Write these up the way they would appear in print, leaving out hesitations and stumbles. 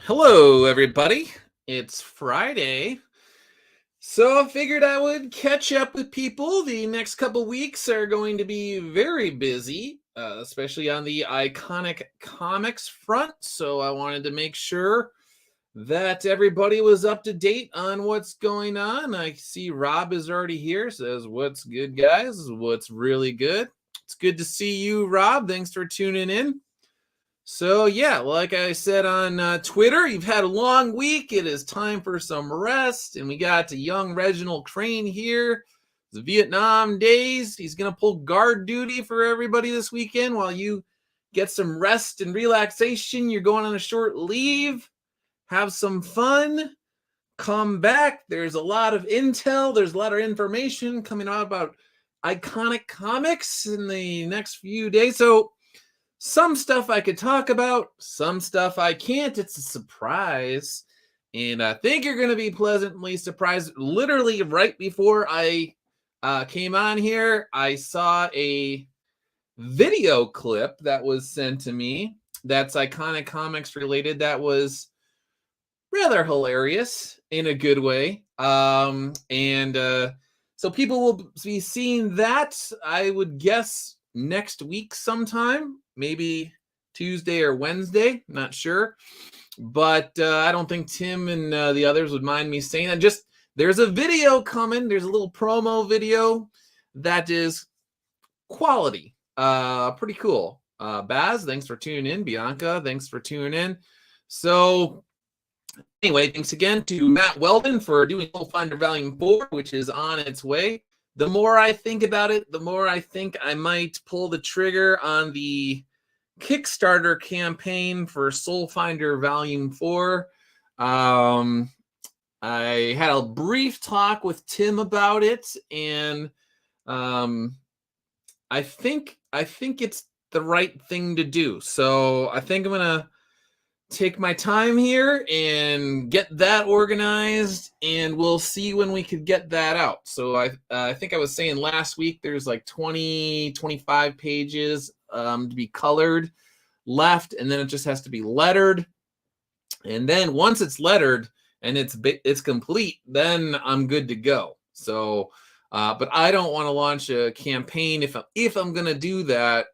Hello, everybody. It's Friday, so I figured I would catch up with people. The next couple weeks are going to be very busy, especially on the iconic comics front. So I wanted to make sure that everybody was up to date on what's going on. I see Rob is already here, says, "What's good, guys? What's really good?" It's good to see you, Rob. Thanks for tuning in. So, yeah, like I said on Twitter, you've had a long week. It is time for some rest. And we got young Reginald Crane here. The Vietnam days. He's going to pull guard duty for everybody this weekend while you get some rest and relaxation. You're going on a short leave. Have some fun. Come back. There's a lot of intel. There's a lot of information coming out about iconic comics in the next few days. So, some stuff I could talk about, some stuff I can't. It's a surprise. And I think you're going to be pleasantly surprised. Literally, right before I came on here, I saw a video clip that was sent to me that's iconic comics related that was rather hilarious in a good way. So people will be seeing that, I would guess, next week sometime, maybe Tuesday or Wednesday, not sure. But I don't think Tim and the others would mind me saying that. Just there's a video coming. There's a little promo video that is quality. Pretty cool. Baz, thanks for tuning in. Bianca, thanks for tuning in. So anyway, thanks again to Matt Weldon for doing Soul Finder Volume 4, which is on its way. The more I think about it, the more I think I might pull the trigger on the Kickstarter campaign for Soul Finder Volume 4. I had a brief talk with Tim about it, and I think it's the right thing to do. So I think I'm gonna take my time here and get that organized, and we'll see when we could get that out. So I think I was saying last week there's like 25 pages to be colored left, and then it just has to be lettered. And then once it's lettered and it's complete, then I'm good to go. So but I don't want to launch a campaign if I'm going to do that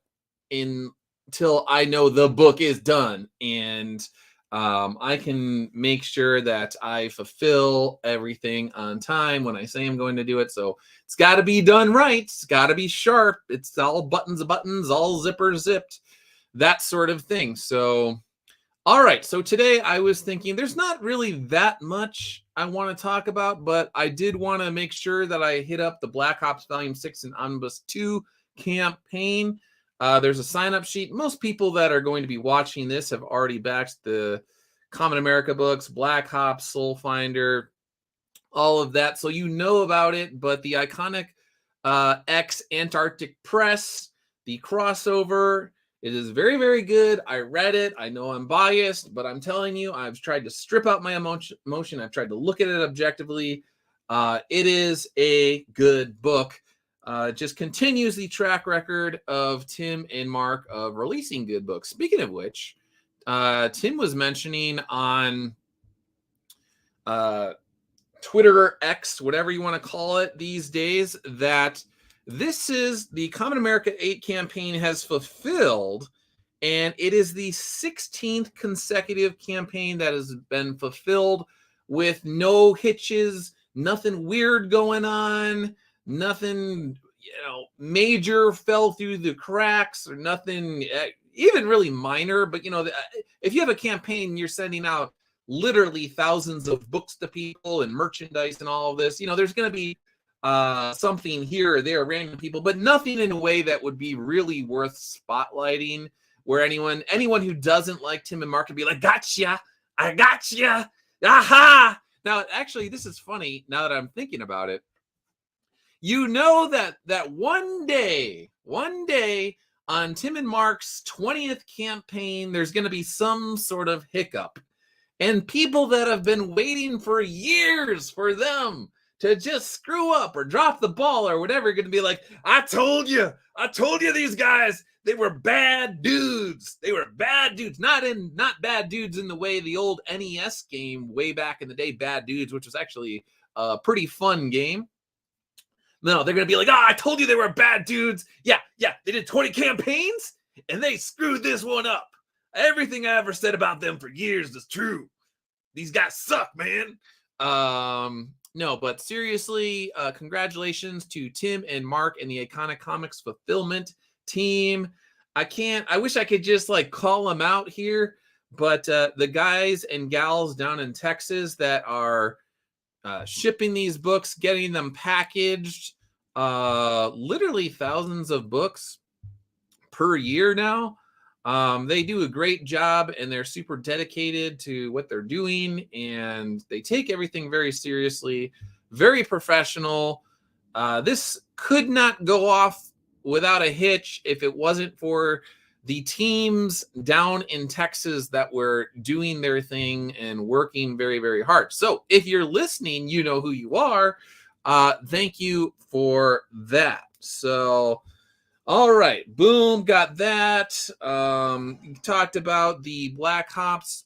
until I know the book is done, and I can make sure that I fulfill everything on time when I say I'm going to do it. So it's got to be done right. It's got to be sharp. It's all buttons, all zippers zipped, that sort of thing. So, all right. So today I was thinking there's not really that much I want to talk about, but I did want to make sure that I hit up the Black Ops Volume 6 and Omnibus 2 campaign. There's a sign-up sheet. Most people that are going to be watching this have already backed the Common America books, Black Ops, Soul Finder, all of that. So you know about it, but the iconic X Antarctic Press, the crossover, it is very, very good. I read it. I know I'm biased, but I'm telling you, I've tried to strip out my emotion. I've tried to look at it objectively. It is a good book. Just continues the track record of Tim and Mark of releasing good books. Speaking of which, Tim was mentioning on Twitter or X, whatever you want to call it these days, that this is the Common America 8 campaign has fulfilled, and it is the 16th consecutive campaign that has been fulfilled with no hitches, nothing weird going on, nothing, major fell through the cracks, or nothing even really minor. But, if you have a campaign, you're sending out literally thousands of books to people and merchandise and all of this, there's going to be something here or there, random people, but nothing in a way that would be really worth spotlighting, where anyone who doesn't like Tim and Mark would be like, gotcha, I gotcha, aha. Now, actually, this is funny now that I'm thinking about it. That one day on Tim and Mark's 20th campaign, there's going to be some sort of hiccup. And people that have been waiting for years for them to just screw up or drop the ball or whatever, you're going to be like, I told you these guys, they were bad dudes. They were bad dudes, not bad dudes in the way the old NES game way back in the day, Bad Dudes, which was actually a pretty fun game. No, they're going to be like, I told you they were bad dudes. Yeah, they did 20 campaigns and they screwed this one up. Everything I ever said about them for years is true. These guys suck, man. No, but seriously, congratulations to Tim and Mark and the Iconic Comics fulfillment team. I wish I could just like call them out here, but the guys and gals down in Texas that are shipping these books, getting them packaged, literally thousands of books per year now. They do a great job and they're super dedicated to what they're doing and they take everything very seriously, very professional. This could not go off without a hitch if it wasn't for the teams down in Texas that were doing their thing and working very, very hard. So if you're listening, you know who you are. Thank you for that. So, all right, boom, got that. Talked about the Black Ops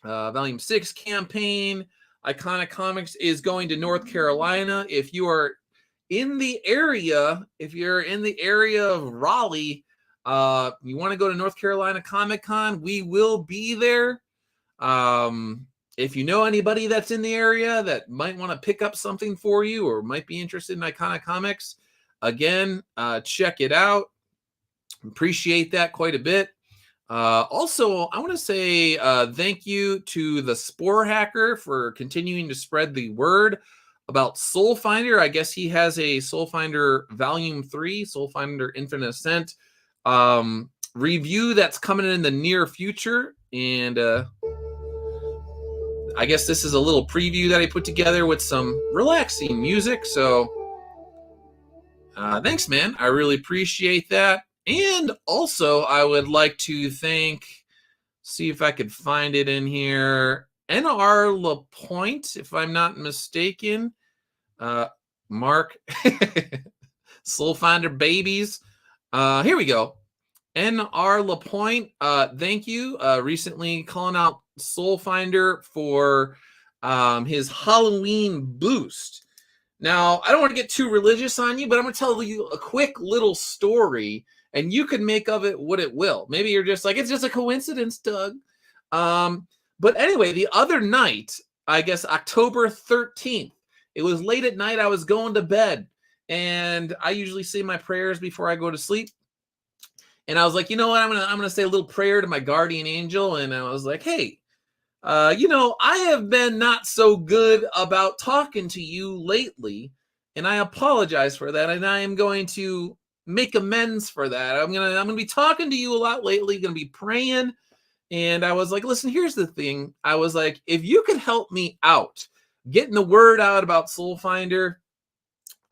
Volume 6 campaign. Iconic Comics is going to North Carolina. If you are in the area, if you're in the area of Raleigh, you want to go to North Carolina Comic Con, we will be there. If you know anybody that's in the area that might want to pick up something for you or might be interested in Iconic Comics, again, check it out. Appreciate that quite a bit. Also, I want to say thank you to the Spore Hacker for continuing to spread the word about Soul Finder. I guess he has a Soul Finder Volume 3, Soul Finder Infinite Ascent review that's coming in the near future. And I guess this is a little preview that I put together with some relaxing music. So thanks, man. I really appreciate that. And also, I would like to see if I could find it in here. N.R. LaPointe, if I'm not mistaken. Mark, Soul Finder babies. Here we go. N.R. LaPointe, thank you. Recently calling out Soul Finder for his Halloween boost. Now, I don't want to get too religious on you, but I'm going to tell you a quick little story, and you can make of it what it will. Maybe you're just like, it's just a coincidence, Doug. But anyway, the other night, I guess October 13th, it was late at night. I was going to bed, and I usually say my prayers before I go to sleep. And I was like, you know what? I'm gonna say a little prayer to my guardian angel. And I was like, hey, I have been not so good about talking to you lately, and I apologize for that. And I am going to make amends for that. I'm gonna be talking to you a lot lately. Gonna be praying. And I was like, listen, here's the thing. I was like, if you could help me out getting the word out about Soul Finder,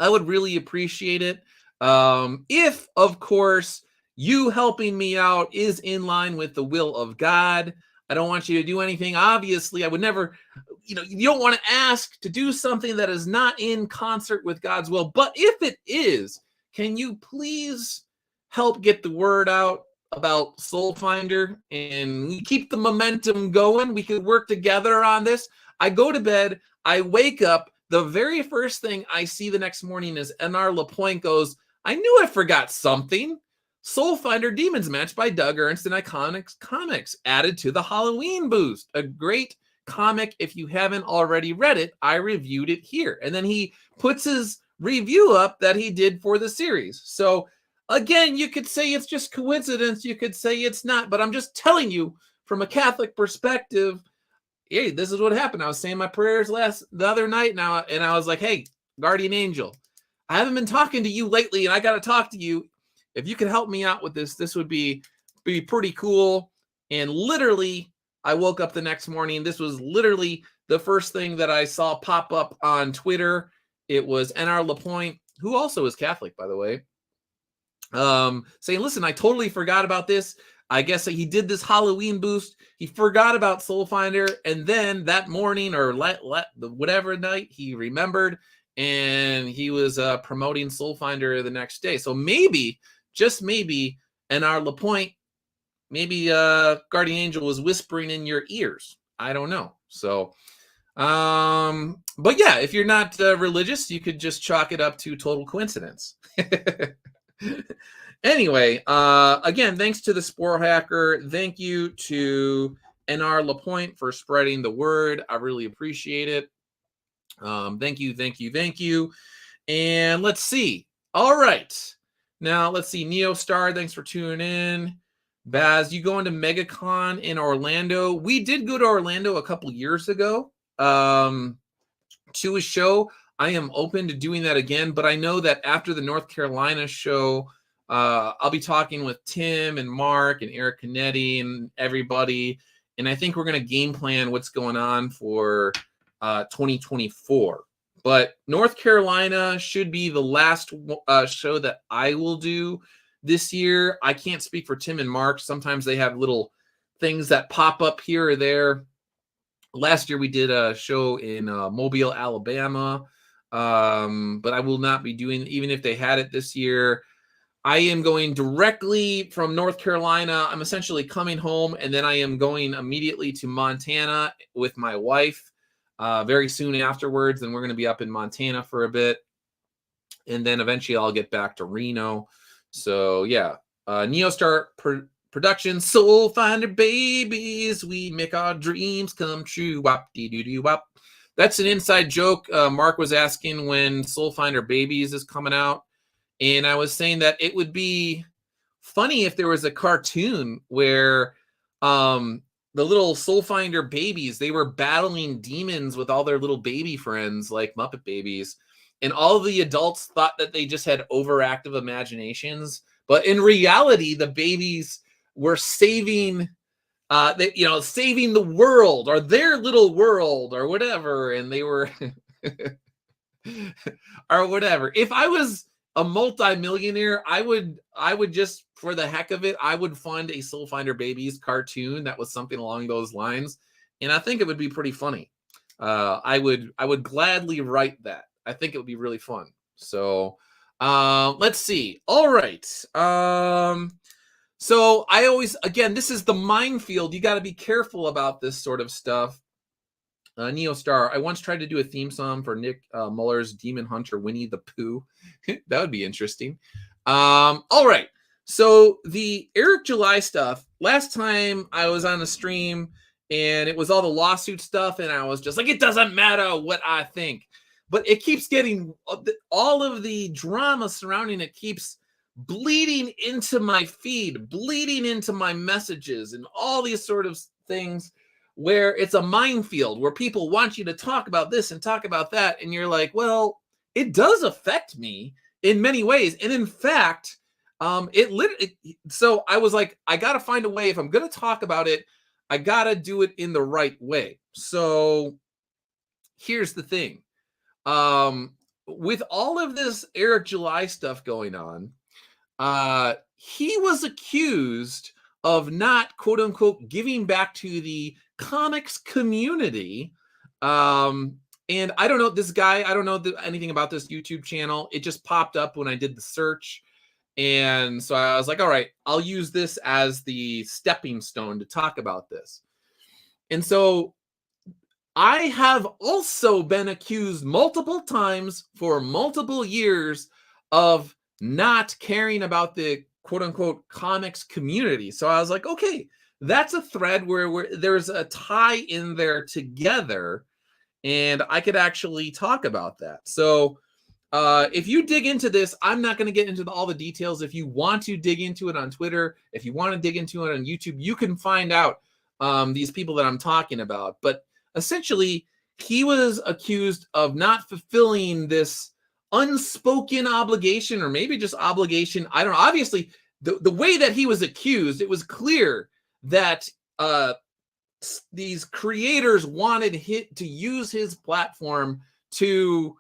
I would really appreciate it. If, of course, you helping me out is in line with the will of God. I don't want you to do anything. Obviously, I would never, you don't want to ask to do something that is not in concert with God's will. But if it is, can you please help get the word out about Soul Finder and we keep the momentum going? We could work together on this. I go to bed. I wake up. The very first thing I see the next morning is N.R. LaPointe goes, I knew I forgot something. Soul Finder Demons Match by Doug Ernst and Iconic Comics added to the Halloween boost. A great comic. If you haven't already read it, I reviewed it here. And then he puts his review up that he did for the series. So again, you could say it's just coincidence. You could say it's not. But I'm just telling you from a Catholic perspective, hey, this is what happened. I was saying my prayers the other night now, and I was like, hey, guardian angel, I haven't been talking to you lately, and I got to talk to you. If you could help me out with this would be pretty cool. And literally, I woke up the next morning. This was literally the first thing that I saw pop up on Twitter. It was N.R. LaPointe, who also is Catholic, by the way, saying, listen, I totally forgot about this. I guess he did this Halloween boost. He forgot about Soul Finder, and then that morning or whatever night he remembered, and he was promoting Soul Finder the next day. So maybe, just maybe, NR Lapointe, maybe Guardian Angel was whispering in your ears. I don't know. So, but yeah, if you're not religious, you could just chalk it up to total coincidence. Anyway, again, thanks to the Spore Hacker. Thank you to NR Lapointe for spreading the word. I really appreciate it. Thank you, thank you, thank you. And let's see. All right. Now, let's see. Neostar, thanks for tuning in. Baz, you going to MegaCon in Orlando? We did go to Orlando a couple years ago to a show. I am open to doing that again, but I know that after the North Carolina show, I'll be talking with Tim and Mark and Eric Canetti and everybody, and I think we're going to game plan what's going on for 2024. But North Carolina should be the last show that I will do this year. I can't speak for Tim and Mark. Sometimes they have little things that pop up here or there. Last year we did a show in Mobile, Alabama, but I will not be doing, even if they had it this year. I am going directly from North Carolina. I'm essentially coming home, and then I am going immediately to Montana with my wife very soon afterwards. And we're going to be up in Montana for a bit. And then eventually I'll get back to Reno. So, yeah. Neostar Productions, Soul Finder babies. We make our dreams come true. Wop-dee-doo-doo-wop. That's an inside joke. Mark was asking when Soul Finder Babies is coming out. And I was saying that it would be funny if there was a cartoon where the little Soul Finder babies, they were battling demons with all their little baby friends, like Muppet Babies. And all the adults thought that they just had overactive imaginations. But in reality, the babies were saving, saving the world or their little world or whatever. And they were, or whatever. If I was a multi-millionaire, I would just, for the heck of it, I would fund a Soul Finder Babies cartoon that was something along those lines, and I think it would be pretty funny. I would gladly write that. I think it would be really fun. So let's see. All right. So I always, again, this is the minefield. You got to be careful about this sort of stuff. Neostar, I once tried to do a theme song for Nick Muller's Demon Hunter Winnie the Pooh. That would be interesting. All right. So the Eric July stuff, last time I was on a stream and it was all the lawsuit stuff, and I was just like, it doesn't matter what I think. But it keeps getting, all of the drama surrounding it keeps bleeding into my feed, bleeding into my messages, and all these sort of things, where it's a minefield where people want you to talk about this and talk about that. And you're like, well, it does affect me in many ways. And in fact, so I was like, I got to find a way. If I'm going to talk about it, I got to do it in the right way. So here's the thing. With all of this Eric July stuff going on, he was accused of not, quote unquote, giving back to the comics community. And I don't know this guy. I don't know anything about this YouTube channel. It just popped up when I did the search. And so I was like, all right, I'll use this as the stepping stone to talk about this. And so I have also been accused multiple times for multiple years of not caring about the quote unquote comics community. So I was like, okay, that's a thread where there's a tie in there together, and I could actually talk about that. So if you dig into this, I'm not going to get into all the details. If you want to dig into it on Twitter, if you want to dig into it on YouTube, you can find out these people that I'm talking about. But essentially, he was accused of not fulfilling this unspoken obligation, or maybe just obligation. I don't know. Obviously, the way that he was accused, it was clear that these creators wanted to use his platform to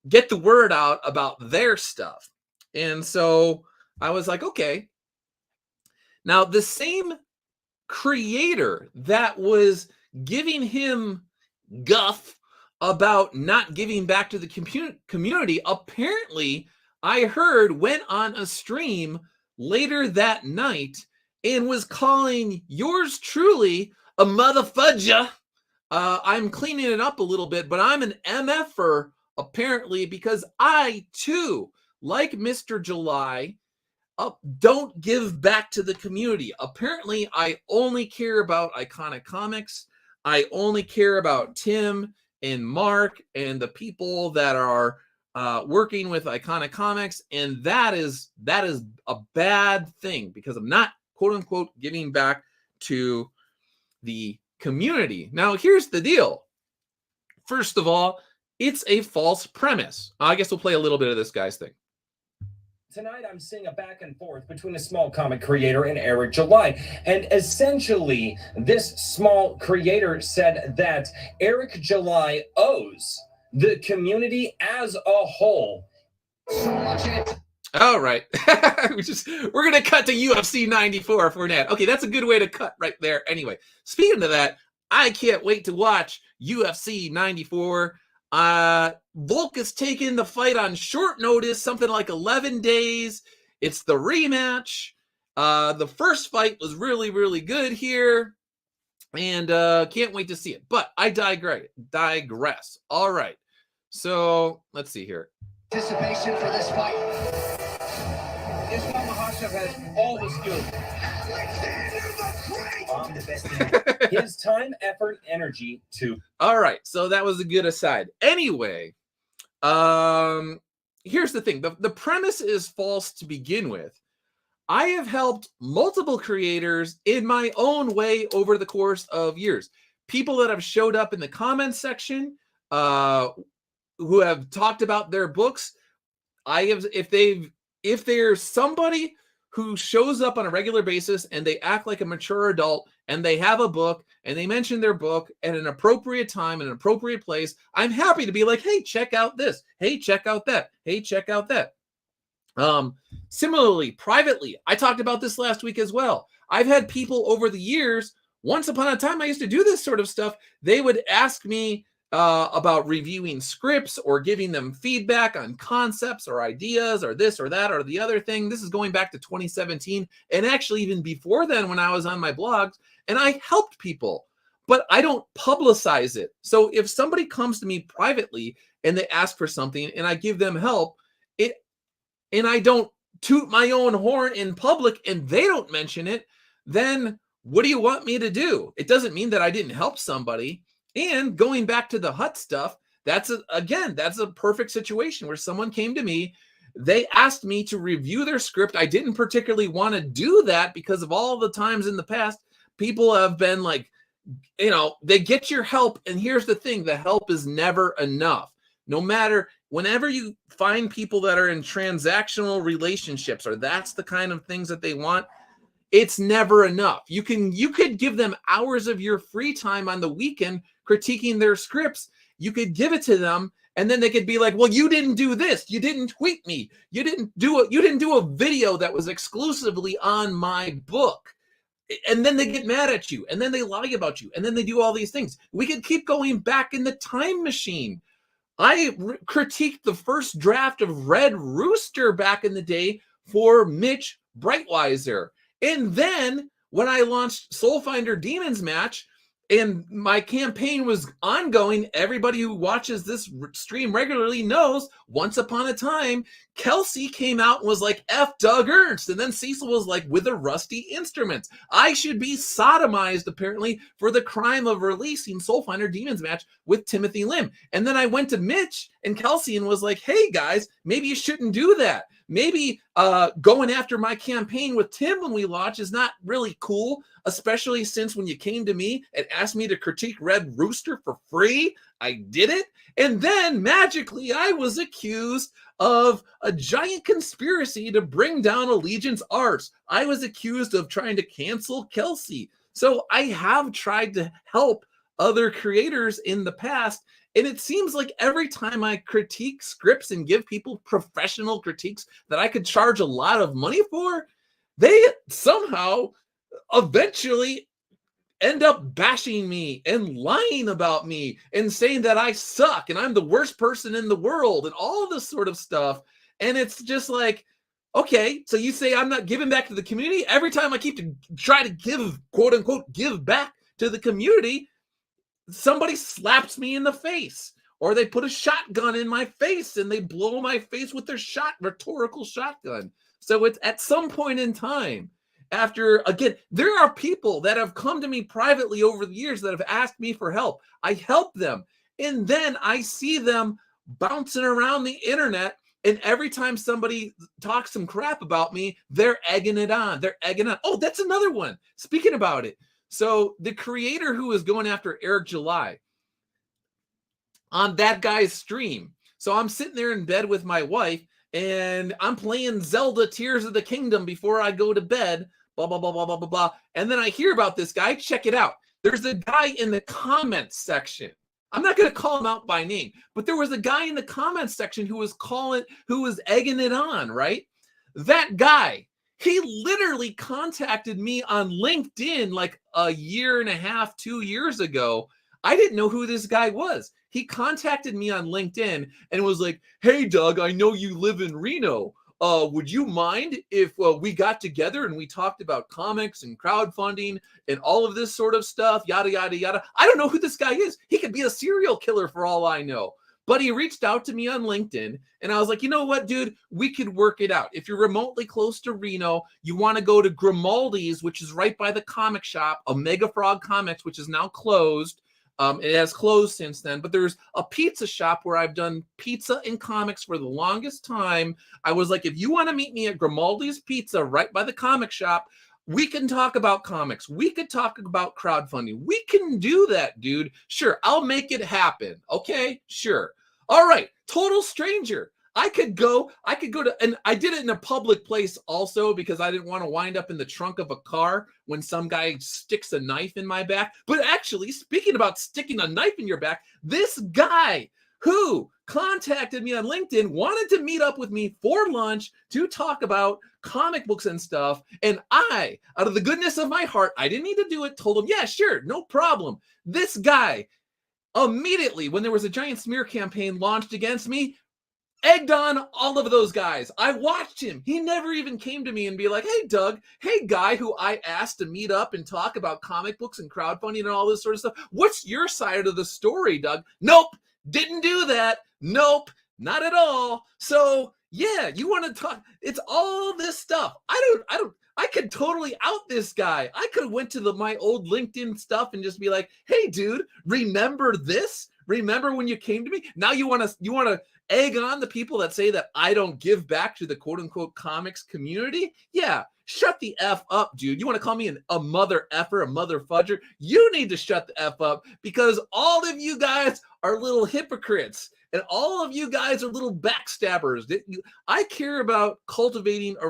get the word out about their stuff. And so I was like, okay. Now, the same creator that was giving him guff about not giving back to the community, apparently, I heard, went on a stream later that night and was calling yours truly a motherfudger. I'm cleaning it up a little bit, but I'm an MFer apparently, because I too, like Mr. July, don't give back to the community. Apparently, I only care about Iconic Comics. I only care about Tim and Mark and the people that are working with Iconic Comics, and that is a bad thing, because I'm not, quote unquote, giving back to the community. Now, here's the deal. First of all, it's a false premise. I guess we'll play a little bit of this guy's thing. Tonight, I'm seeing a back and forth between a small comic creator and Eric July. And essentially, this small creator said that Eric July owes the community as a whole so much. All right. We're going to cut to UFC 94 for that. Okay, that's a good way to cut right there. Anyway, speaking of that, I can't wait to watch UFC 94. Volk is taking the fight on short notice, something like 11 days. It's the rematch. The first fight was really, really good here, and can't wait to see it. But I digress. All right. So let's see here. Anticipation for this fight. Islam Makhachev has all the skills. I'm the best in his time, effort, energy to. All right, so that was a good aside. Anyway, here's the thing. The premise is false to begin with. I have helped multiple creators in my own way over the course of years. People that have showed up in the comments section, who have talked about their books. If there's somebody who shows up on a regular basis and they act like a mature adult and they have a book and they mention their book at an appropriate time in an appropriate place, I'm happy to be like, hey, check out this. Hey, check out that. Hey, check out that. Similarly, privately, I talked about this last week as well. I've had people over the years, once upon a time, I used to do this sort of stuff. They would ask me about reviewing scripts or giving them feedback on concepts or ideas or this or that or the other thing. This is going back to 2017 and actually even before then when I was on my blogs, and I helped people, but I don't publicize it. So if somebody comes to me privately and they ask for something and I give them help, and I don't toot my own horn in public and they don't mention it, then what do you want me to do? It doesn't mean that I didn't help somebody. And going back to the Hut stuff, that's a perfect situation where someone came to me. They asked me to review their script. I didn't particularly want to do that because of all the times in the past, people have been like, they get your help. And here's the thing, the help is never enough. No matter, whenever you find people that are in transactional relationships, or that's the kind of things that they want, it's never enough. You could give them hours of your free time on the weekend critiquing their scripts. You could give it to them, and then they could be like, well, you didn't do this. You didn't tweet me. You didn't do a video that was exclusively on my book. And then they get mad at you, and then they lie about you, and then they do all these things. We could keep going back in the time machine. I critiqued the first draft of Red Rooster back in the day for Mitch Breitweiser. And then when I launched Soulfinder Demons Match and my campaign was ongoing, everybody who watches this stream regularly knows once upon a time, Kelsey came out and was like, F Doug Ernst. And then Cecil was like, with the rusty instruments. I should be sodomized, apparently, for the crime of releasing Soulfinder Demons Match with Timothy Lim. And then I went to Mitch and Kelsey and was like, hey, guys, maybe you shouldn't do that. Maybe going after my campaign with Tim when we launch is not really cool, especially since when you came to me and asked me to critique Red Rooster for free, I did it. And then magically I was accused of a giant conspiracy to bring down Allegiance Arts. I was accused of trying to cancel Kelsey. So I have tried to help other creators in the past. And it seems like every time I critique scripts and give people professional critiques that I could charge a lot of money for, they somehow eventually end up bashing me and lying about me and saying that I suck and I'm the worst person in the world and all this sort of stuff. And it's just like, okay, so you say I'm not giving back to the community. Every time I keep to try to give, quote unquote, give back to the community, somebody slaps me in the face, or they put a shotgun in my face and they blow my face with their rhetorical shotgun. So it's at some point in time, after, again, there are people that have come to me privately over the years that have asked me for help. I help them, and then I see them bouncing around the internet, and every time somebody talks some crap about me, they're egging it on. They're egging on. Oh, that's another one. Speaking about it, so the creator who is going after Eric July on that guy's stream. So I'm sitting there in bed with my wife and I'm playing Zelda Tears of the Kingdom before I go to bed, blah, blah, blah, blah, blah, blah, blah. And then I hear about this guy. Check it out. There's a guy in the comments section. I'm not going to call him out by name, but there was a guy in the comments section who was egging it on, right? That guy, he literally contacted me on LinkedIn like a year and a half, 2 years ago. I didn't know who this guy was. He contacted me on LinkedIn and was like, "Hey, Doug, I know you live in Reno. Would you mind if we got together and we talked about comics and crowdfunding and all of this sort of stuff, yada, yada, yada." I don't know who this guy is. He could be a serial killer for all I know. But he reached out to me on LinkedIn, and I was like, you know what, dude? We could work it out. If you're remotely close to Reno, you want to go to Grimaldi's, which is right by the comic shop, Omega Frog Comics, which is now closed. It has closed since then, but there's a pizza shop where I've done pizza and comics for the longest time. I was like, if you want to meet me at Grimaldi's Pizza right by the comic shop, we can talk about comics. We could talk about crowdfunding. We can do that, dude. Sure, I'll make it happen. Okay, sure. All right, total stranger. I could go to, and I did it in a public place also because I didn't want to wind up in the trunk of a car when some guy sticks a knife in my back. But actually, speaking about sticking a knife in your back, this guy who contacted me on LinkedIn wanted to meet up with me for lunch to talk about comic books and stuff. And I, out of the goodness of my heart, I didn't need to do it, told him, yeah, sure, no problem. This guy, immediately when there was a giant smear campaign launched against me, egged on all of those guys. I watched him. He never even came to me and be like, "Hey, Doug, hey, guy who I asked to meet up and talk about comic books and crowdfunding and all this sort of stuff. What's your side of the story, Doug?" Nope, didn't do that. Nope, not at all. So yeah, you want to talk? It's all this stuff. I could totally out this guy. I could have went to my old LinkedIn stuff and just be like, "Hey, dude, remember this? Remember when you came to me?" Now you want to egg on the people that say that I don't give back to the quote unquote comics community? Yeah, shut the F up, dude. You want to call me a mother effer, a mother fudger? You need to shut the F up because all of you guys are little hypocrites and all of you guys are little backstabbers. I care about cultivating a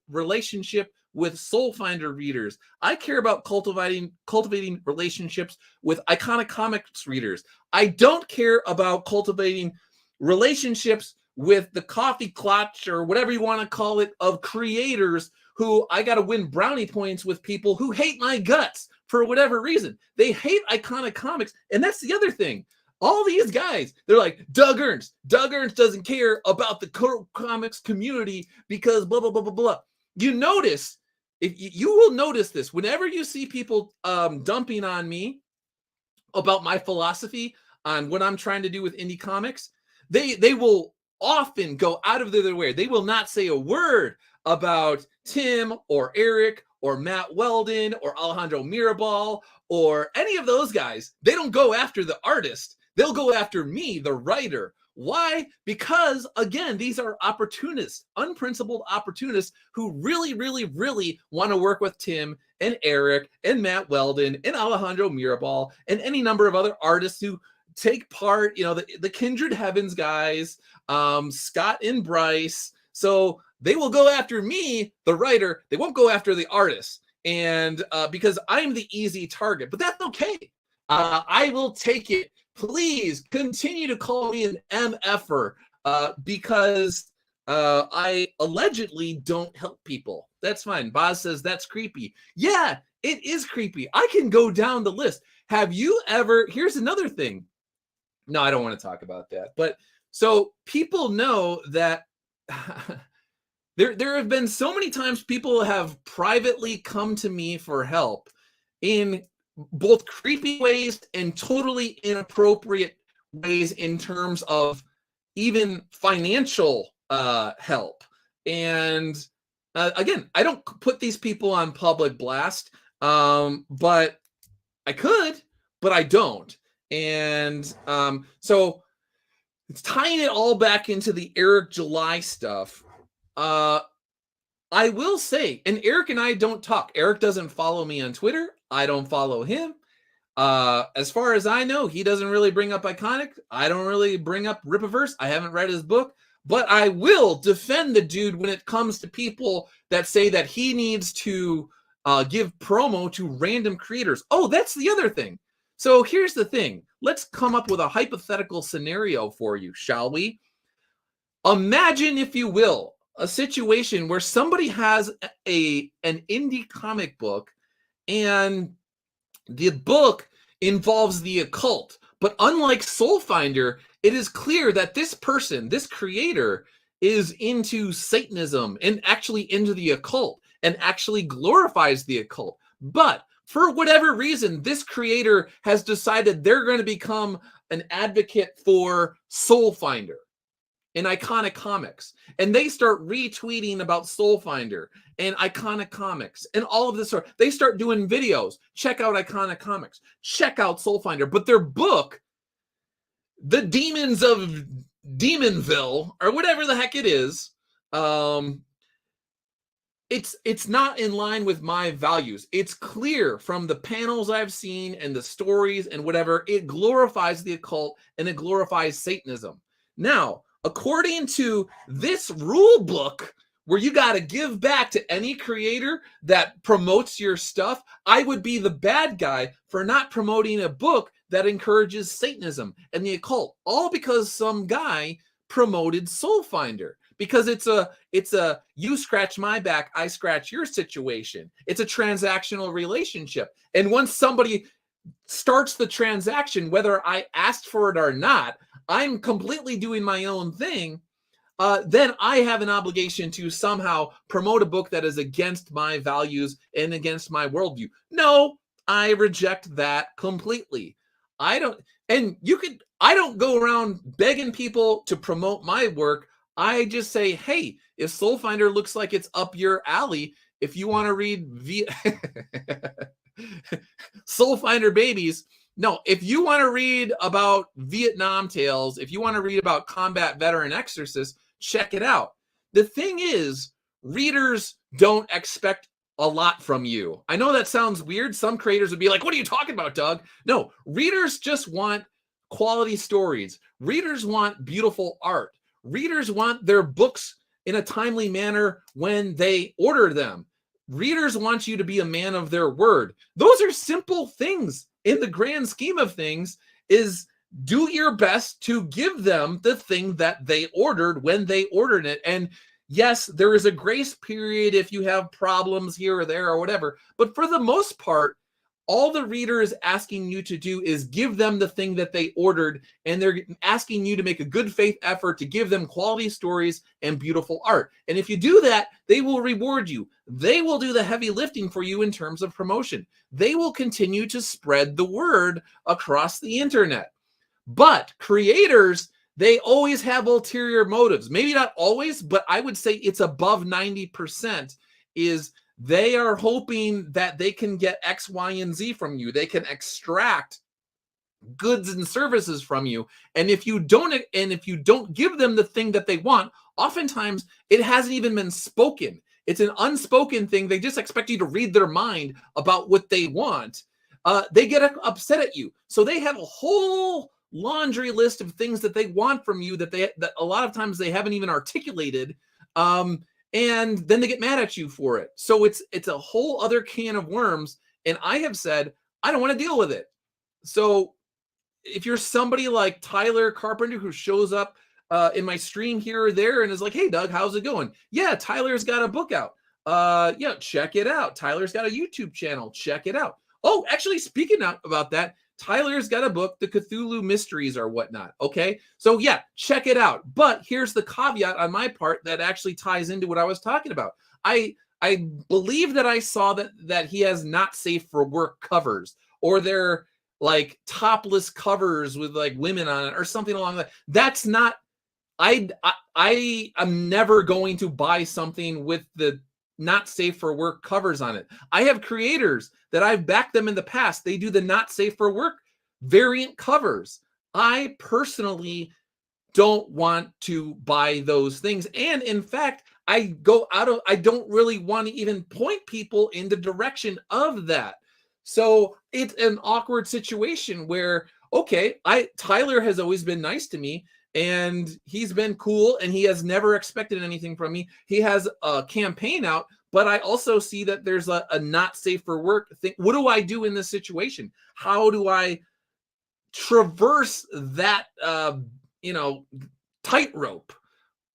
relationship with Soul Finder readers. I care about cultivating relationships with Iconic Comics readers. I don't care about cultivating relationships with the coffee clutch or whatever you want to call it of creators who I got to win brownie points with people who hate my guts for whatever reason. They hate Iconic Comics. And that's the other thing. All these guys, they're like, Doug Ernst doesn't care about the comics community because blah, blah, blah, blah, blah. You notice, if you will notice this, whenever you see people dumping on me about my philosophy on what I'm trying to do with indie comics, they will often go out of their way. They will not say a word about Tim or Eric or Matt Weldon or Alejandro Mirabal or any of those guys. They don't go after the artist. They'll go after me, the writer. Why? Because, again, these are opportunists, unprincipled opportunists who really, really, really want to work with Tim and Eric and Matt Weldon and Alejandro Mirabal and any number of other artists who take part, the Kindred Heavens guys, Scott and Bryce. So they will go after me, the writer. They won't go after the artist. And because I'm the easy target, but that's okay. I will take it. Please continue to call me an MFer because I allegedly don't help people. That's fine. Boz says that's creepy. Yeah, it is creepy. I can go down the list. Have you ever, here's another thing. No, I don't want to talk about that. But so people know that there have been so many times people have privately come to me for help in both creepy ways and totally inappropriate ways in terms of even financial help. And again, I don't put these people on public blast, but I could, but I don't. And so it's tying it all back into the Eric July stuff. I will say, and Eric and I don't talk. Eric doesn't follow me on Twitter. I don't follow him. As far as I know, he doesn't really bring up Iconic. I don't really bring up Ripiverse. I haven't read his book, but I will defend the dude when it comes to people that say that he needs to give promo to random creators. Oh, that's the other thing. So here's the thing. Let's come up with a hypothetical scenario for you, shall we? Imagine, if you will, a situation where somebody has an indie comic book and the book involves the occult. But unlike Soulfinder, it is clear that this person, this creator, is into Satanism and actually into the occult and actually glorifies the occult. But for whatever reason, this creator has decided they're going to become an advocate for Soulfinder in Iconic Comics. And they start retweeting about Soulfinder and Iconic Comics and all of this sort. They start doing videos. Check out Iconic Comics. Check out Soulfinder. But their book, The Demons of Demonville, or whatever the heck it is, it's not in line with my values. It's clear from the panels I've seen and the stories and whatever, it glorifies the occult and it glorifies Satanism. Now, according to this rule book, where you got to give back to any creator that promotes your stuff, I would be the bad guy for not promoting a book that encourages Satanism and the occult, all because some guy promoted Soulfinder. Because it's a you scratch my back, I scratch your situation. It's a transactional relationship. And once somebody starts the transaction, whether I asked for it or not, I'm completely doing my own thing. Then I have an obligation to somehow promote a book that is against my values and against my worldview. No, I reject that completely. I don't go around begging people to promote my work. I just say, hey, if Soulfinder looks like it's up your alley, if you want to read Soulfinder Babies, no, if you want to read about Vietnam tales, if you want to read about combat veteran exorcists, check it out. The thing is, readers don't expect a lot from you. I know that sounds weird. Some creators would be like, what are you talking about, Doug? No, readers just want quality stories. Readers want beautiful art. Readers want their books in a timely manner when they order them. Readers want you to be a man of their word. Those are simple things in the grand scheme of things. Is do your best to give them the thing that they ordered when they ordered it. And yes, there is a grace period if you have problems here or there or whatever. But for the most part, all the reader is asking you to do is give them the thing that they ordered, and they're asking you to make a good faith effort to give them quality stories and beautiful art. And if you do that, they will reward you. They will do the heavy lifting for you in terms of promotion. They will continue to spread the word across the internet. But creators, they always have ulterior motives. Maybe not always, but I would say it's above 90% is they are hoping that they can get X, Y, and Z from you. They can extract goods and services from you. And if you don't give them the thing that they want, oftentimes it hasn't even been spoken. It's an unspoken thing. They just expect you to read their mind about what they want. They get upset at you. So they have a whole laundry list of things that they want from you that a lot of times they haven't even articulated. And then they get mad at you for it. So it's a whole other can of worms. And I have said, I don't want to deal with it. So if you're somebody like Tyler Carpenter who shows up in my stream here or there and is like, hey, Doug, how's it going? Yeah, Tyler's got a book out. Yeah, check it out. Tyler's got a YouTube channel. Check it out. Oh, actually, speaking about that, Tyler's got a book, The Cthulhu Mysteries or whatnot. Okay, so yeah, check it out. But here's the caveat on my part that actually ties into what I was talking about. I believe that I saw that he has not safe for work covers, or they're like topless covers with like women on it or something along that. That's not. I am never going to buy something with the not safe for work covers on it. I have creators that I've backed them in the past. They do the not safe for work variant covers. I personally don't want to buy those things. And in fact, I don't really want to even point people in the direction of that. So it's an awkward situation where, okay, Tyler has always been nice to me and he's been cool and he has never expected anything from me. He has a campaign out, but I also see that there's a not safe for work thing. What do I do in this situation? How do I traverse that, tightrope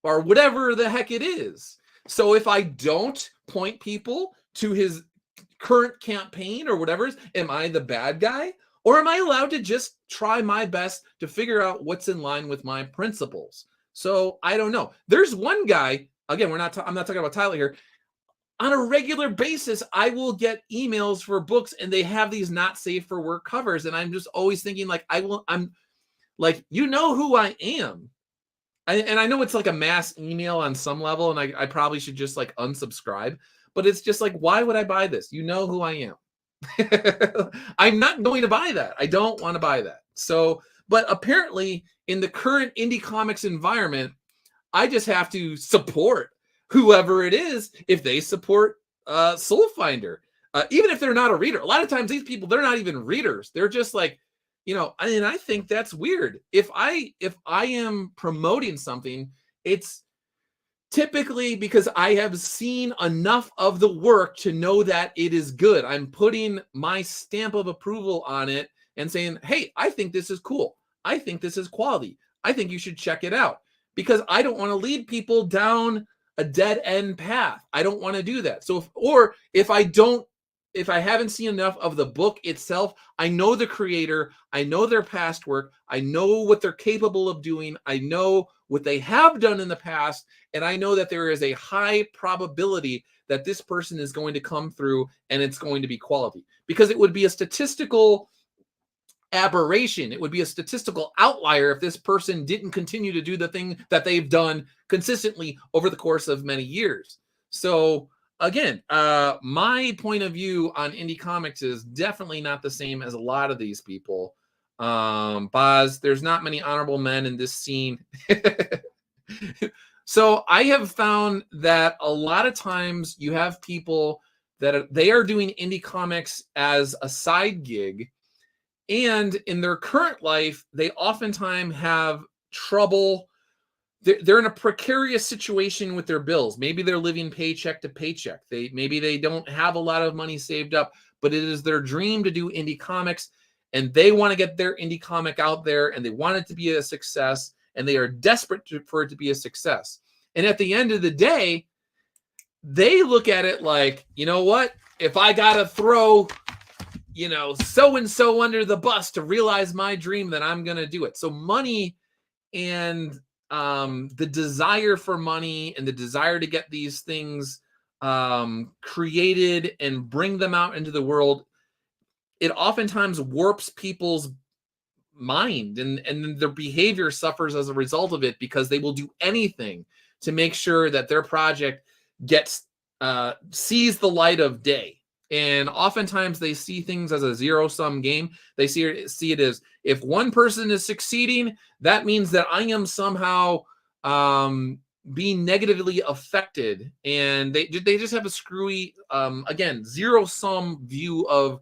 or whatever the heck it is? So if I don't point people to his current campaign or whatever, am I the bad guy? Or am I allowed to just try my best to figure out what's in line with my principles? So I don't know. There's one guy, again, I'm not talking about Tyler here. On a regular basis, I will get emails for books and they have these not safe for work covers. And I'm just always thinking like, I'm like, you know who I am. And I know it's like a mass email on some level, and I probably should just like unsubscribe, but it's just like, why would I buy this? You know who I am. I'm not going to buy that. I don't want to buy that. So, but apparently in the current indie comics environment, I just have to support whoever it is if they support Soul Finder. Even if they're not a reader. A lot of times these people, they're not even readers. They're just like, and I think that's weird. If I am promoting something, it's typically because I have seen enough of the work to know that it is good. I'm putting my stamp of approval on it and saying, hey, I think this is cool. I think this is quality. I think you should check it out, because I don't want to lead people down a dead end path. I don't want to do that. So if I haven't seen enough of the book itself, I know the creator, I know their past work, I know what they're capable of doing, I know what they have done in the past, and I know that there is a high probability that this person is going to come through and it's going to be quality. Because it would be a statistical aberration. It would be a statistical outlier if this person didn't continue to do the thing that they've done consistently over the course of many years. So again, my point of view on indie comics is definitely not the same as a lot of these people. Boz, there's not many honorable men in this scene. So I have found that a lot of times you have people that they are doing indie comics as a side gig, and in their current life, they oftentimes have trouble. They're in a precarious situation with their bills. Maybe they're living paycheck to paycheck. Maybe they don't have a lot of money saved up, but it is their dream to do indie comics, and they want to get their indie comic out there, and they want it to be a success, and they are desperate for it to be a success. And at the end of the day, they look at it like, you know what? If I got to throw, so-and-so under the bus to realize my dream, then I'm going to do it. So money and the desire for money and the desire to get these things created and bring them out into the world, it oftentimes warps people's mind, and their behavior suffers as a result of it, because they will do anything to make sure that their project sees the light of day. And oftentimes they see things as a zero-sum game. They see it as, if one person is succeeding, that means that I am somehow being negatively affected. And they just have a screwy, again, zero-sum view of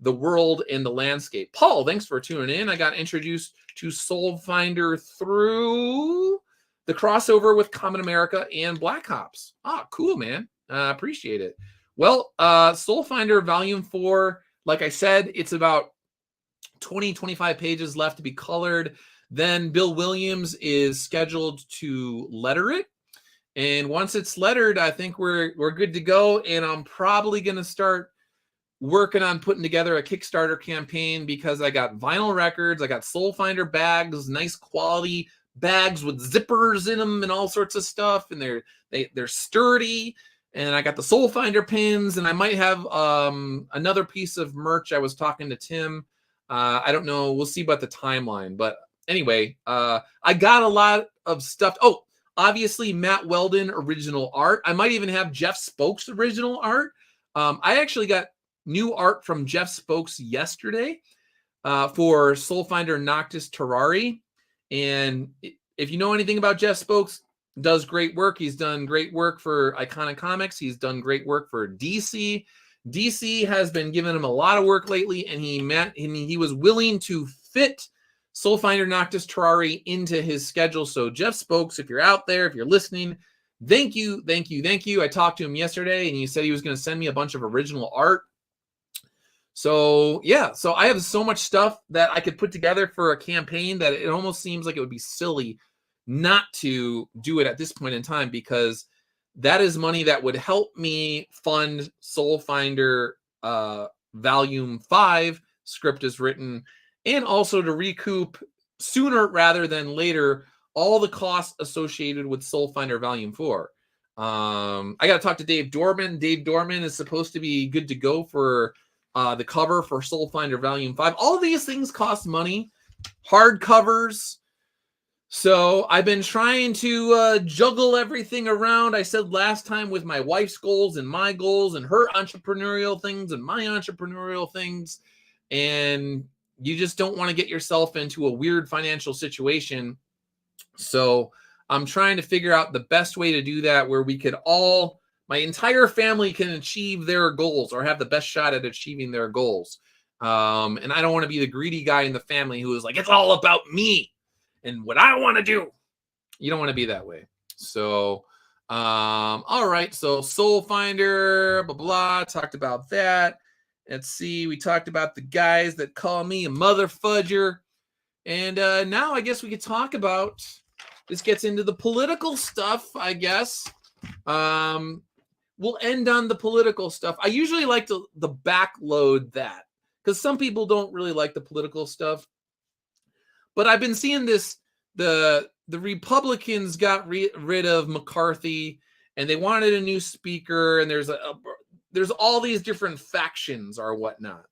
the world and the landscape. Paul, thanks for tuning in. I got introduced to Soul Finder through the crossover with Common America and Black Ops. Ah, cool, man. Appreciate it. Well, Soul Finder Volume 4, like I said, it's about 20, 25 pages left to be colored. Then Bill Williams is scheduled to letter it. And once it's lettered, I think we're good to go. And I'm probably going to start working on putting together a Kickstarter campaign because I got vinyl records, I got Soul Finder bags, nice quality bags with zippers in them and all sorts of stuff, and they're sturdy. And I got the Soul Finder pins, and I might have another piece of merch. I was talking to Tim. I don't know. We'll see about the timeline. But anyway, I got a lot of stuff. Oh, obviously Matt Weldon original art. I might even have Jeff Spokes original art. I actually got new art from Jeff Spokes yesterday for Soul Finder Noctis Terrari. And if you know anything about Jeff Spokes, does great work. He's done great work for Iconic Comics. He's done great work for DC. DC has been giving him a lot of work lately, and he was willing to fit Soul Finder Noctis Terrari into his schedule. So Jeff Spokes, if you're out there, if you're listening, thank you. I talked to him yesterday, and he said he was going to send me a bunch of original art. So yeah, so I have so much stuff that I could put together for a campaign that it almost seems like it would be silly not to do it at this point in time, because that is money that would help me fund Soul Finder Volume 5, script is written, and also to recoup sooner rather than later all the costs associated with Soul Finder Volume 4. I got to talk to Dave Dorman. Dave Dorman is supposed to be good to go for the cover for Soul Finder Volume 5. All these things cost money, hard covers. So I've been trying to juggle everything around. I said last time with my wife's goals and my goals and her entrepreneurial things and my entrepreneurial things. And you just don't want to get yourself into a weird financial situation. So I'm trying to figure out the best way to do that where we could all, my entire family can achieve their goals or have the best shot at achieving their goals. And I don't want to be the greedy guy in the family who is like, it's all about me and what I want to do. You don't want to be that way. So, all right. So Soul Finder, blah, blah, talked about that. Let's see. We talked about the guys that call me a mother fudger. And now I guess we could talk about, this gets into the political stuff, I guess. We'll end on the political stuff. I usually like to the backload that because some people don't really like the political stuff. But I've been seeing this, the Republicans got rid of McCarthy and they wanted a new speaker, and there's all these different factions or whatnot.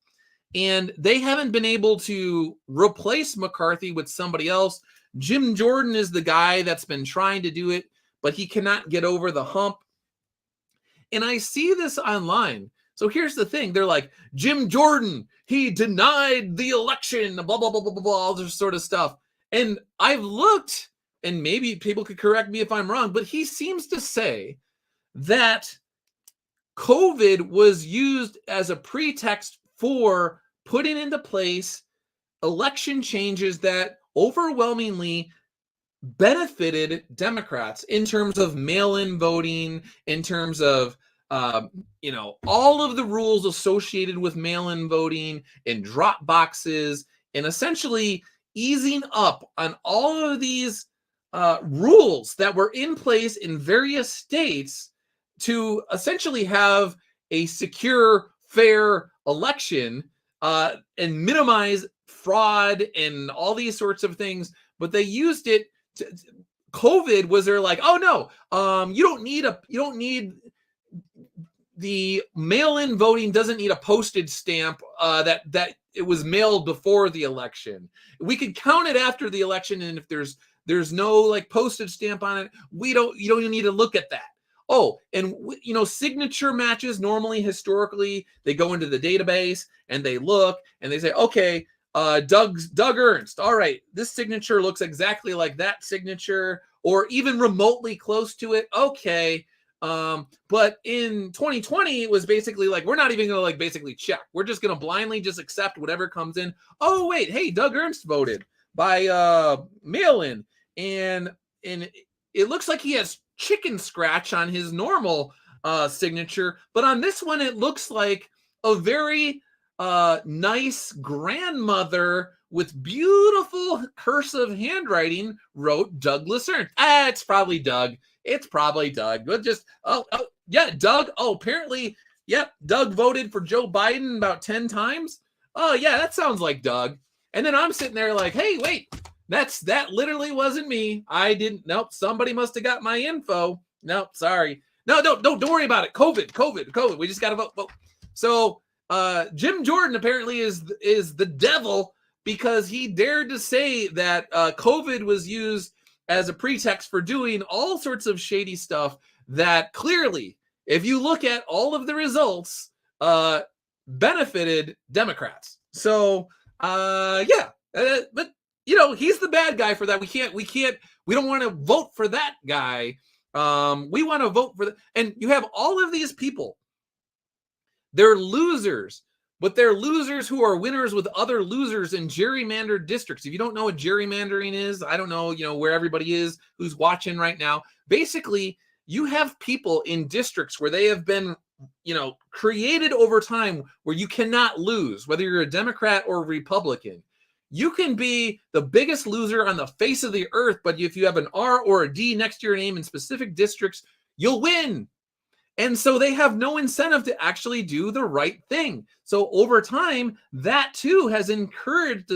And they haven't been able to replace McCarthy with somebody else. Jim Jordan is the guy that's been trying to do it, but he cannot get over the hump. And I see this online. So here's the thing. They're like, Jim Jordan, he denied the election, blah, blah, blah, blah, blah, blah, all this sort of stuff. And I've looked, and maybe people could correct me if I'm wrong, but he seems to say that COVID was used as a pretext for putting into place election changes that overwhelmingly benefited Democrats in terms of mail-in voting, in terms of all of the rules associated with mail-in voting and drop boxes, and essentially easing up on all of these rules that were in place in various states to essentially have a secure, fair election and minimize fraud and all these sorts of things. But they used it to, COVID was there like, oh no, you don't need the mail-in voting doesn't need a postage stamp that it was mailed before the election. We could count it after the election, and if there's no like postage stamp on it, you don't even need to look at that. Oh, and signature matches normally historically they go into the database and they look and they say, okay, Doug Ernst. All right, this signature looks exactly like that signature, or even remotely close to it. Okay. But in 2020, it was basically like, we're not even going to like basically check. We're just going to blindly just accept whatever comes in. Oh, wait, hey, Doug Ernst voted by mail-in. And it looks like he has chicken scratch on his normal signature. But on this one, it looks like a very nice grandmother with beautiful cursive handwriting wrote Douglas Ernst. It's probably Doug. It's probably Doug. But just, yeah, Doug. Oh, apparently, yep, Doug voted for Joe Biden about 10 times. Oh, yeah, that sounds like Doug. And then I'm sitting there like, hey, wait, that literally wasn't me. I didn't, nope, somebody must have got my info. Nope, sorry. No, don't worry about it. COVID. We just got to vote. So, Jim Jordan apparently is the devil because he dared to say that COVID was used as a pretext for doing all sorts of shady stuff that clearly, if you look at all of the results, benefited Democrats. So, yeah, but he's the bad guy for that. We don't want to vote for that guy. We want to vote for and you have all of these people. They're losers, but they're losers who are winners with other losers in gerrymandered districts. If you don't know what gerrymandering is, I don't know, where everybody is who's watching right now. Basically, you have people in districts where they have been, created over time where you cannot lose, whether you're a Democrat or a Republican. You can be the biggest loser on the face of the earth, but if you have an R or a D next to your name in specific districts, you'll win. And so they have no incentive to actually do the right thing. So over time, that too has encouraged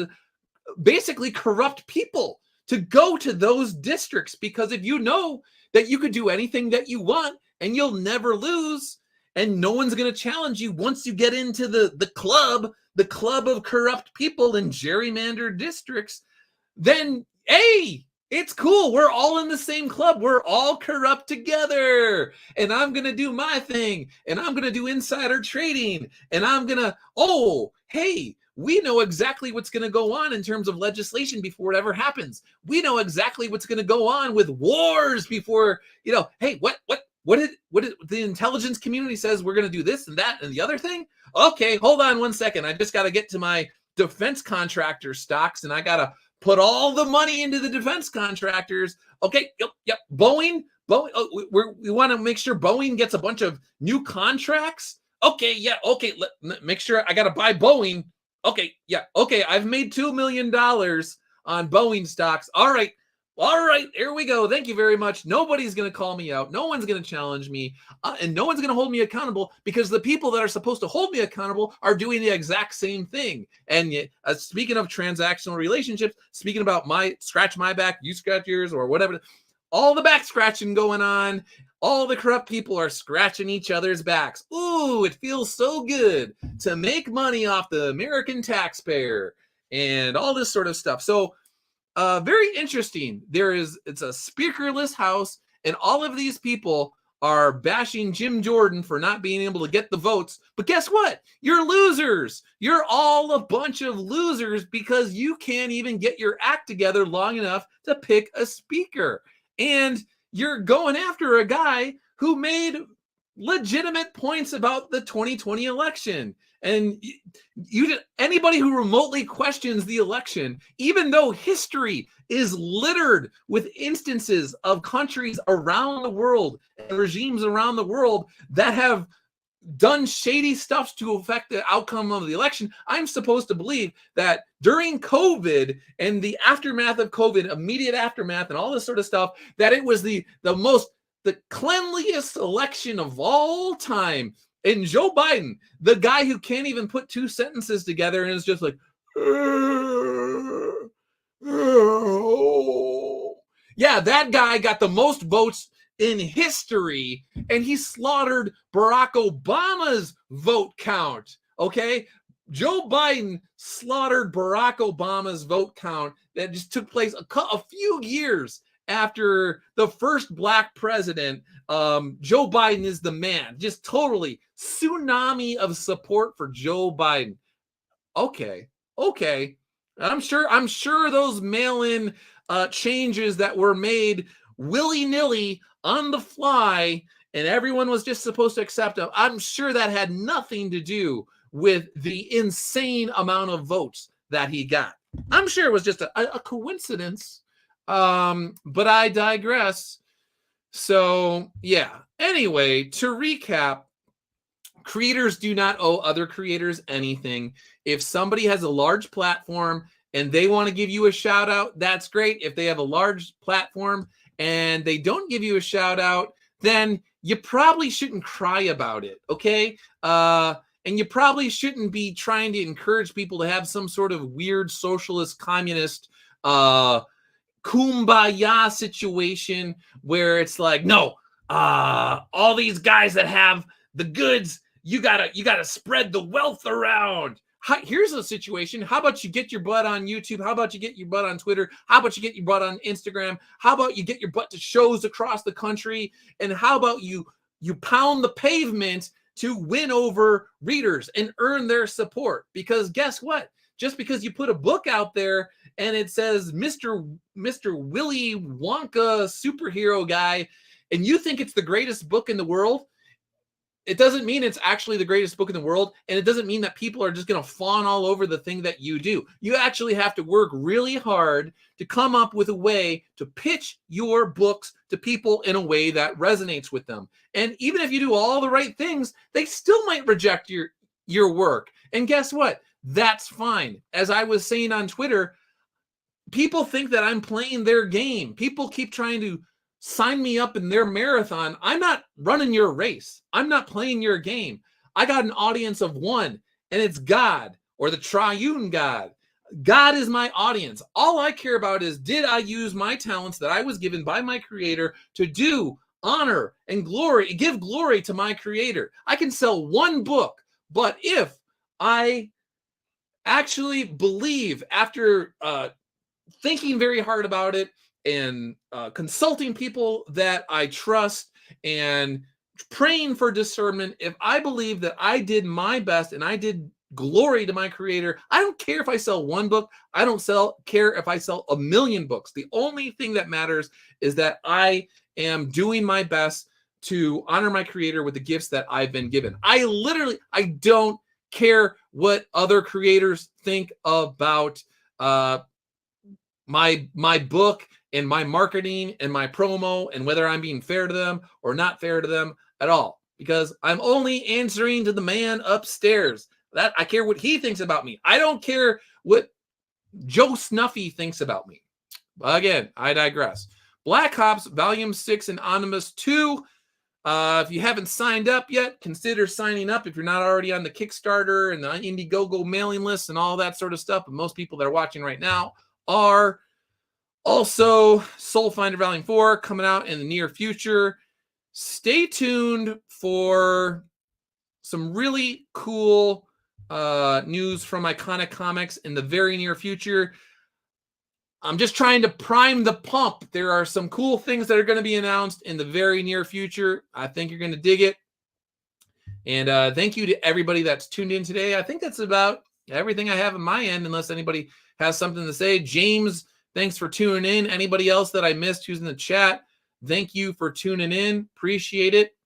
basically corrupt people to go to those districts, because if you know that you could do anything that you want and you'll never lose and no one's going to challenge you once you get into the club of corrupt people in gerrymandered districts, then, hey, it's cool. We're all in the same club. We're all corrupt together. And I'm going to do my thing. And I'm going to do insider trading. And I'm going to, hey, we know exactly what's going to go on in terms of legislation before it ever happens. We know exactly what's going to go on with wars before, hey, what did the intelligence community says we're going to do this and that and the other thing? Okay, hold on one second. I just got to get to my defense contractor stocks and I got to put all the money into the defense contractors. Okay, yep. Boeing. We want to make sure Boeing gets a bunch of new contracts. Okay, yeah. Okay, make sure I got to buy Boeing. Okay, yeah. Okay, I've made $2 million on Boeing stocks. All right. Here we go. Thank you very much. Nobody's going to call me out. No one's going to challenge me. And no one's going to hold me accountable, because the people that are supposed to hold me accountable are doing the exact same thing. And speaking of transactional relationships, speaking about scratch my back, you scratch yours, or whatever, all the back scratching going on, all the corrupt people are scratching each other's backs. Ooh, it feels so good to make money off the American taxpayer and all this sort of stuff. So, very interesting. It's a speakerless house, and all of these people are bashing Jim Jordan for not being able to get the votes. But guess what? You're losers. You're all a bunch of losers because you can't even get your act together long enough to pick a speaker. And you're going after a guy who made legitimate points about the 2020 election. And anybody who remotely questions the election, even though history is littered with instances of countries around the world and regimes around the world that have done shady stuff to affect the outcome of the election, I'm supposed to believe that during COVID and the aftermath of COVID, immediate aftermath and all this sort of stuff, that it was the cleanliest election of all time. And Joe Biden, the guy who can't even put two sentences together and is just like, yeah, that guy got the most votes in history, and he slaughtered Barack Obama's vote count. Okay, Joe Biden slaughtered Barack Obama's vote count that just took place a few years after the first black president. Joe Biden is the man. Just totally tsunami of support for Joe Biden. Okay. I'm sure those mail-in changes that were made willy-nilly on the fly and everyone was just supposed to accept them, I'm sure that had nothing to do with the insane amount of votes that he got. I'm sure it was just a coincidence. But I digress. So, yeah. Anyway, to recap, creators do not owe other creators anything. If somebody has a large platform and they want to give you a shout out, that's great. If they have a large platform and they don't give you a shout out, then you probably shouldn't cry about it, okay? And you probably shouldn't be trying to encourage people to have some sort of weird socialist communist kumbaya situation where it's like, no, all these guys that have the goods, you gotta spread the wealth around. Here's a situation. How about you get your butt on YouTube? How about you get your butt on Twitter? How about you get your butt on Instagram? How about you get your butt to shows across the country? And how about you pound the pavement to win over readers and earn their support? Because guess what? Just because you put a book out there and it says Mr. Willy Wonka superhero guy, and you think it's the greatest book in the world, it doesn't mean it's actually the greatest book in the world, and it doesn't mean that people are just going to fawn all over the thing that you do. You actually have to work really hard to come up with a way to pitch your books to people in a way that resonates with them. And even if you do all the right things, they still might reject your work. And guess what? That's fine. As I was saying on Twitter, people think that I'm playing their game. People keep trying to sign me up in their marathon. I'm not running your race. I'm not playing your game. I got an audience of one, and it's God, or the triune God. God is my audience. All I care about is, did I use my talents that I was given by my creator to do honor and glory, give glory to my creator? I can sell one book, but if I actually believe, after thinking very hard about it and consulting people that I trust and praying for discernment, if I believe that I did my best and I did glory to my creator, I don't care if I sell one book. I don't care if I sell 1 million books. The only thing that matters is that I am doing my best to honor my creator with the gifts that I've been given. I don't care what other creators think about my book and my marketing and my promo, and whether I'm being fair to them or not fair to them at all, because I'm only answering to the man upstairs. That I care what he thinks about me. I don't care what Joe Snuffy thinks about me. Again, I digress. Black Ops Volume 6 and Omnibus 2. If you haven't signed up yet, consider signing up if you're not already on the Kickstarter and the Indiegogo mailing list and all that sort of stuff. But most people that are watching right now are. Also, Soul Finder Volume 4 coming out in the near future. Stay tuned for some really cool news from Iconic Comics in the very near future. I'm just trying to prime the pump. There are some cool things that are going to be announced in the very near future. I think you're going to dig it. And thank you to everybody that's tuned in today. I think that's about everything I have on my end, unless anybody has something to say. James, thanks for tuning in. Anybody else that I missed who's in the chat, thank you for tuning in. Appreciate it.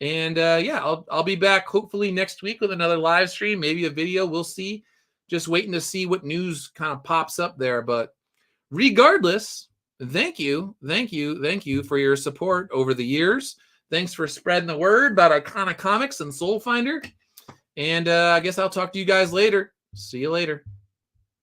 And yeah, I'll be back hopefully next week with another live stream, maybe a video. We'll see. Just waiting to see what news kind of pops up there. But regardless, thank you for your support over the years. Thanks for spreading the word about Iconic Comics and Soul Finder. And I guess I'll talk to you guys later. See you later.